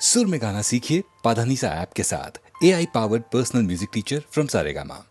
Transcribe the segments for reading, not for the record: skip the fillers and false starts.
सुर में गाना सीखिए पाधानीसा ऐप के साथ। AI powered personal music teacher from Saregama.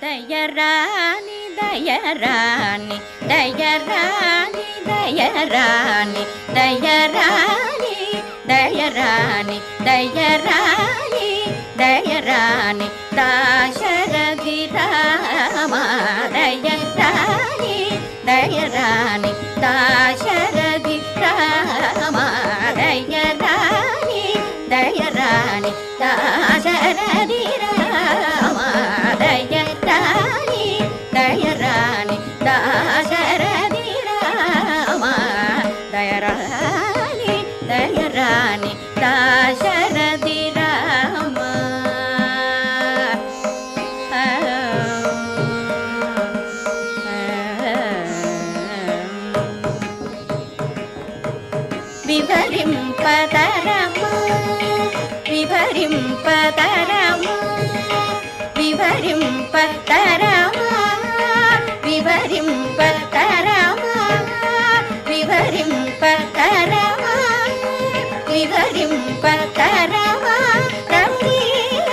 దయరాని దయరాని దయరాని దయరాని దయరాని దయరాని దయరాని దయరాని దాశరథి రామ దయరాని దయరాని దాశరథి రామ దయరాని దయరాని దాశరథి రామ దయరాని దయరాని దాశరథి రామ దయరాని దయరాని దాశరథి రామ వివరింపతరము వివరింపతరము వివరింపతరము వివరింపతరము వివరింపతరము వివరింపతరము రమణీయ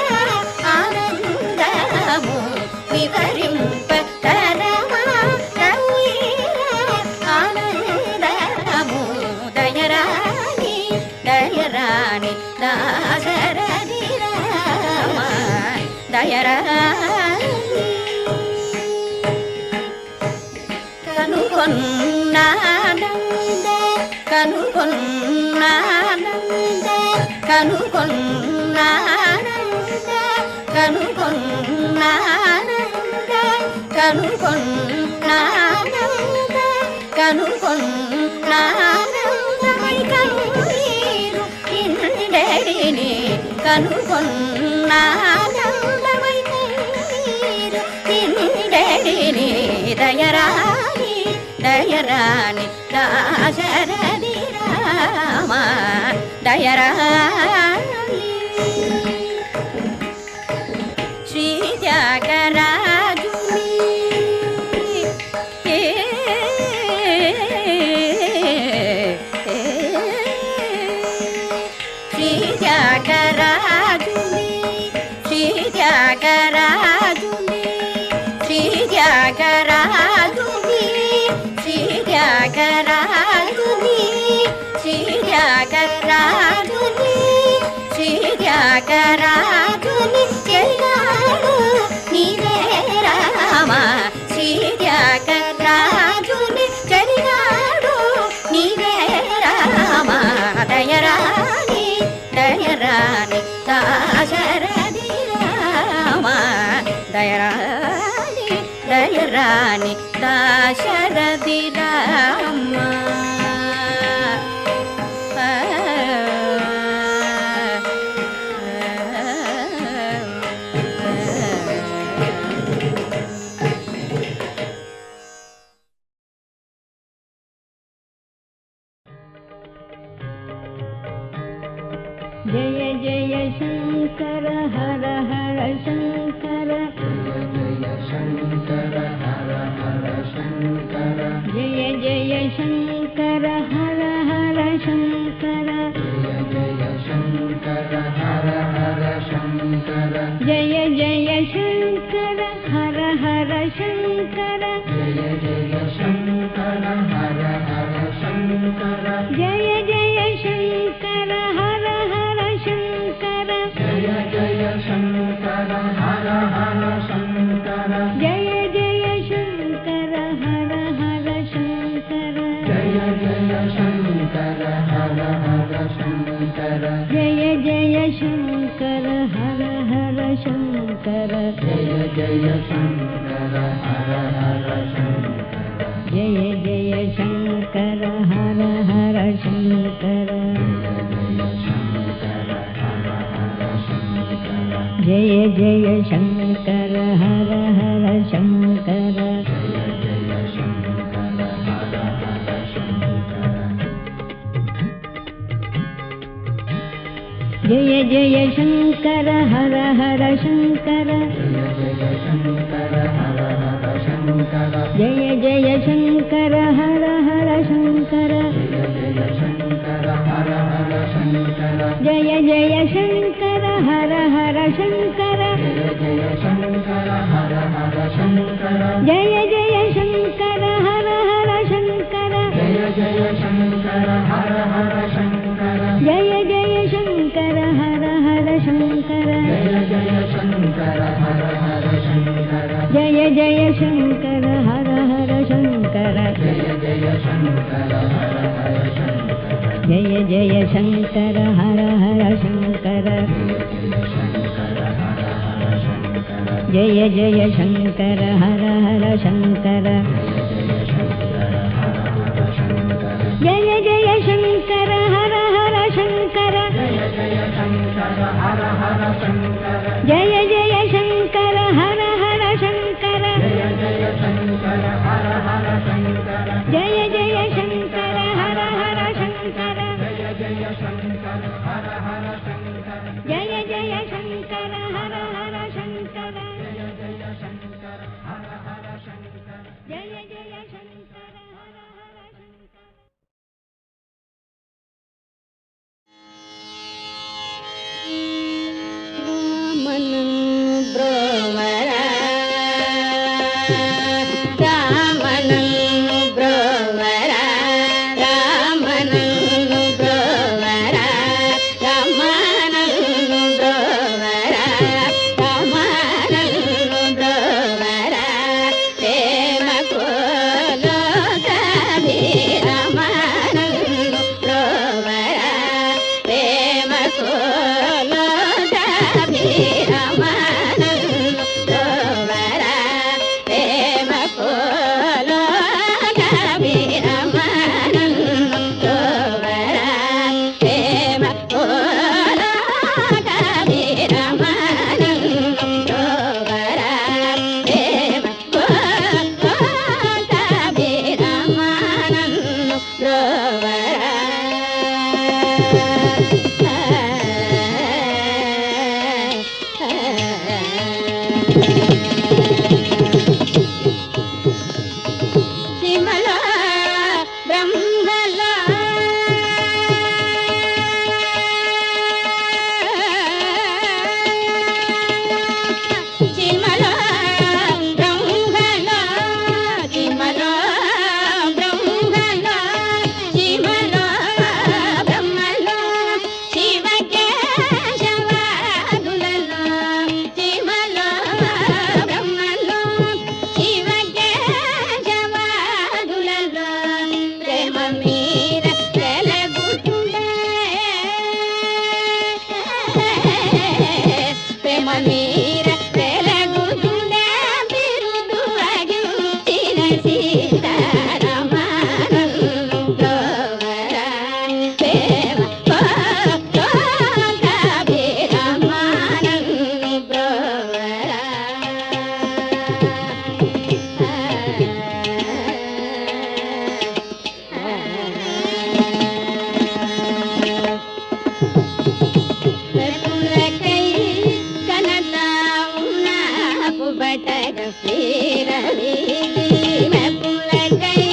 ఆనందము వివరింపతరము రమణీయ ఆనందము దయరాని దయరాని దాశరథి రామ దయరాని కనుగొన్నానంద కనుగొన్నానంద కనుగొన్నానంద కనుగొన్నానంద కనుగొన్నానంద కనుగొన్నానందమై కన్నీరు ఇండెడిని కనుగొన్నానందమై కన్నీరు ఇండెడిని దయరాని దయరాని దాశరథి రామ దయరాని శ్రీ త్యాగరాజుని శ్రీ త్యాగరాజుని శ్రీ త్యాగరాజుని శ్రీ త్యాగరాజుని శ్రీ త్యాగరాజుని శ్రీ త్యాగరాజుని శ్రీ త్యాగరాజుని ఎల్లాడు నీవే రామ శ్రీ త్యాగరాజుని చెలినాడు నీవే రామ దయరాని దయరాని దాశరథి రామ దయరాని దయరాని దాశరథి రామ जय जय शंकर हर हर शंकर जय शंकर हर हर शंकर जय जय शंकर हर हर शंकर जय शंकर हर हर शंकर जय जय शंकर हर हर शंकर जय जय शंकर हर हर शंकर जय जय शंकर हर हर शंकर जय जय शंकर हर हर शंकर जय जय शंकर हर हर शंकर जय जय शंकर हर हर शंकर जय जय शंकर हर हर शंकर जय जय शंकर हर हर शंकर जय जय शंकर हर हर शंकर जय जय शंकर हर हर शंकर जय जय शंकर हर हर शंकर जय जय शंकर हर हर शंकर जय जय शंकर हर हर शंकर जय जय शंकर हर हर जय जय शङ्कर हर हर शङ्कर जय जय शङ्कर हर हर शङ्कर जय जय शङ्कर हर हर शङ्कर जय जय शङ्कर हर हर शङ्कर जय जय शङ्कर हर हर शङ्कर जय जय शङ्कर हर हर शङ्कर जय जय शङ्कर हर हर शङ्कर जय जय शङ्कर हर हर शङ्कर जय जय शङ्कर हर हर शङ्कर जय जय शङ्कर हर हर शङ्कर जय जय शङ्कर हर हर शङ्कर जय जय शङ्कर हर हर शङ्कर जय जय शङ्कर हर हर शङ्कर जय जय शङ्कर हर हर शङ्कर ರಾಮನು ಬ್ರೋವರ ರಾಮನು ಬ್ರೋವರ ರಾಮನು ಬ್ರೋವರ ರಾಮನು ಬ್ರೋವರ ರಾಮನು ಬ್ರೋವರ ಪ್ರೇಮ ಕೋಲೋ ಕವಿ ರಾಮನು ಬ್ರೋವರ ಪ್ರೇಮ ಕೋಲೋ बटर फिर मैं पुल गई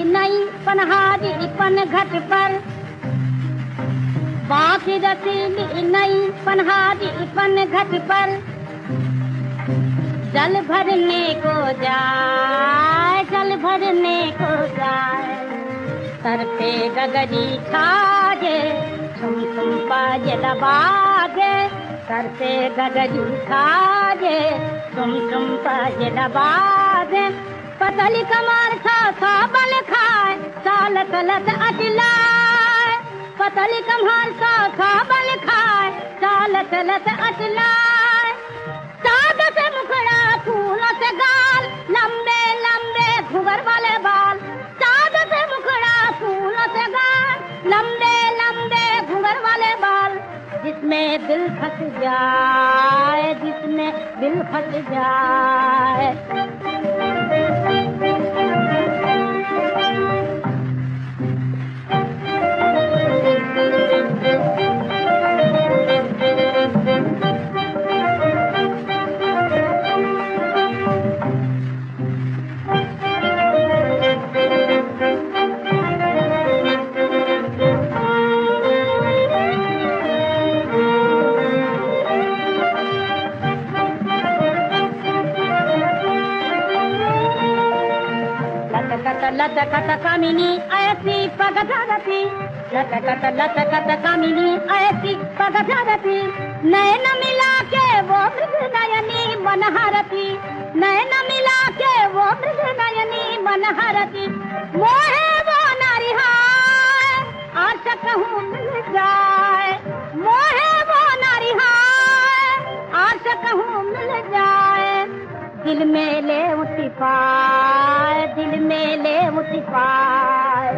नई पनहारी पन घट पर, बाकी रसीली नई पनहारी पन घट पर, जल भरने को जाए, जल भरने को जाए, सर पे गगरी छाजे, छुम छुम पाजे दबागे, सर पे गगरी छाजे, छुम छुम पाजे दबागे, पतली कमर सा बल खाए, साल तलत अटलाए, पतली कमर सा बल खाए, साल तलत अटलाए, साद से मुखड़ा फूलों से गाल, लंबे लंबे घुंघर वाले बाल, साद से मुखड़ा फूलों से गाल, लंबे लंबे घुंघर वाले बाल, जिसमें दिल फंस जाए, जिसमें दिल फंस जाए। लटकत कामिनी ऐसी पगधरती, लटकत कामिनी ऐसी पगधरती, नैन मिला के वो मृग नयनी मनहरती, नैन मिला के वो मृग नयनी मनहरती, मोहे वो नारी हाय, आशक हूँ मिल जाए, मोहे वो नारी हाय, आशक हूँ मिल जाए, दिल में ले उठी पाए, दिल में ले उठी पाए।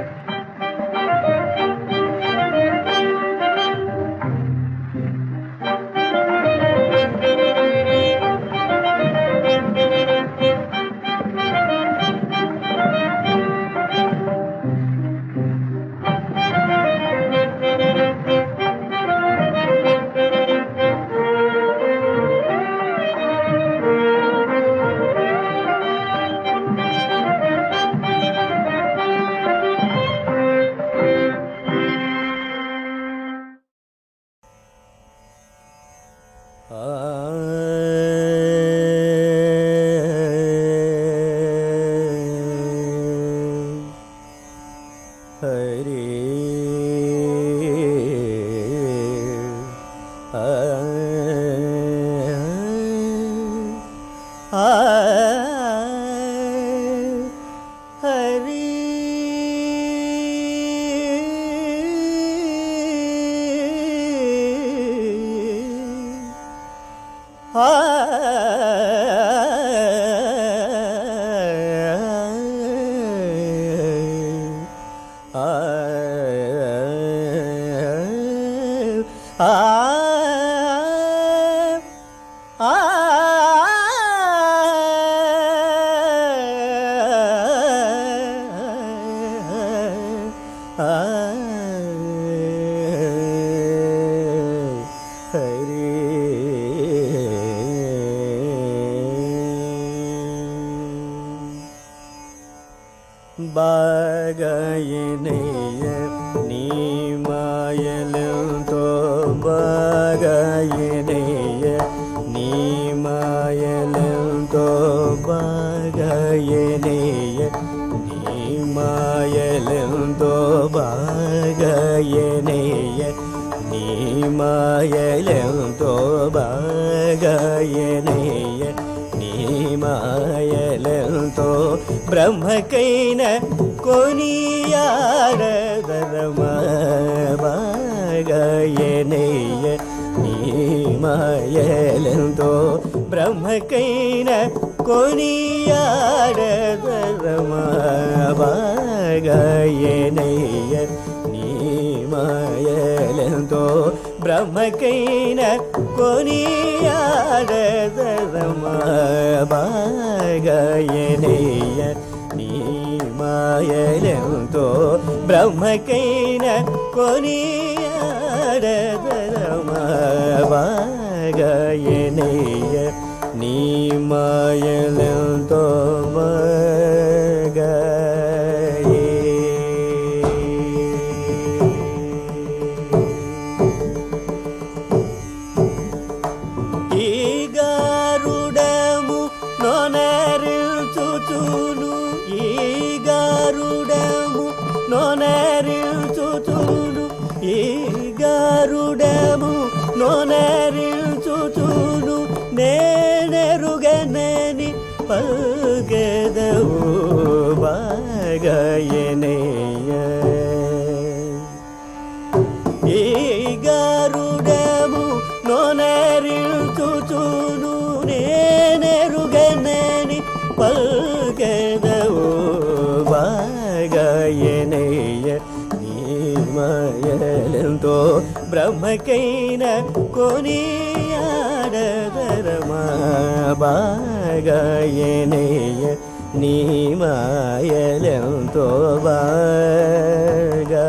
ಬ್ರಹ್ಮಕೈನ ಕೊನಿಯಾಡದರಮ ಬಾಗಯನೆಯ ನೀಮಯಲೆಂದೋ ಬ್ರಹ್ಮಕೈನ ಕೊನಿಯಾಡದರಮ ಬಾಗಯನೆಯ ನೀಮಯಲೆಂದೋ ಬ್ರಹ್ಮಕೈನ ಕೊನಿಯಾಡದರಮ ಬಾಗಯನೆಯ ನೀಮಯಲೆಂದೋ ಬ್ರಹ್ಮಕೈನ ಕೊನಿಯಾಡದರಮ ಬಾಗಯನೆಯ ನೀಮಯಲೆಂದೋ ಬಾಗಯೆ నోనరిల్చుచును ఈ గారుడము నోనరిల్చుచును నేనెరుగనని పగదవు బాగయనయ్య ఈ గారుడము నోనరిల్చుచును నేనెరుగనని పగదవు బాగయనయ్య నీమయలంతో బ్రహ్మకైన కొనియాడదరమా బాగయనయ్య నీమయలంతో బాగా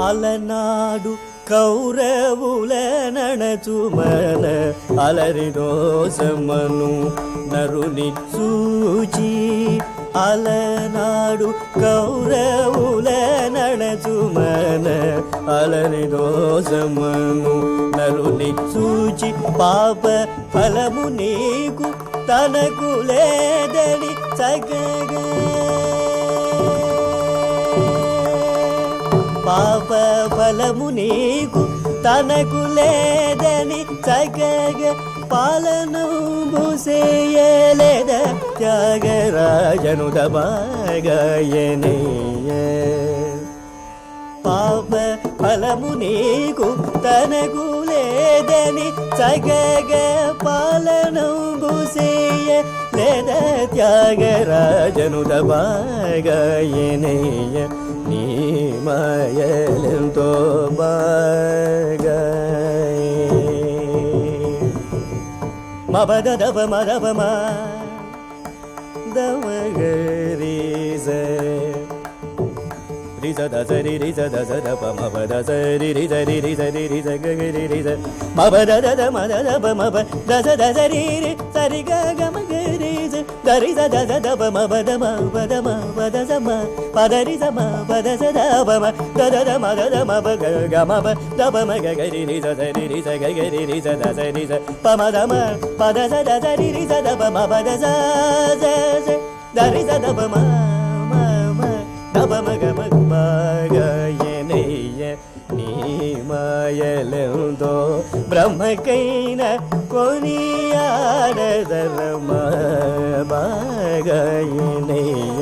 అలనాడు కౌరవుల నణచుమన అలరిదోసమను నరుని చూచి అలనాడు కౌరవుల నణచుమన అలరిదోసమను నరుని చూచి పాప ఫలము నీకు తనకు లేదని చక్కగా పాప ఫలము నీకు తనకు లేదని చక్కగా పాలనంబు చేయలేద త్యాగరాజను దబాగయనయ్య పాప ఫలము నీకు తనకు లేదని చక్కగా పాలనంబు చేయలేద త్యాగరాజను దబాగయనయ్య నీమయలంతో బాగా మబదవ మదవమ దవగరీజ రిజ దజరి రిజ దజ దప మబద సరి రిజ రి రిజ రి రిజ గగరి రిజ మబద దద మదవ మబ దజ దజరి రి సరి గగ మగరిజ దరి దద దవ మబద మబద మబద జమ పదరి జమ పద సదవ మ దద మదద మబ గగ మబ దవ మగ గరి రిజ దరి రిజ గగరి రిజ దజ రిజ పమద మ పద సద దరి రిజ దవ మబద జ జ దరి దవ మ బాగయనయ్య నీమయలంతో బ్రహ్మకైన కొనియాడదరమ బాగయనయ్య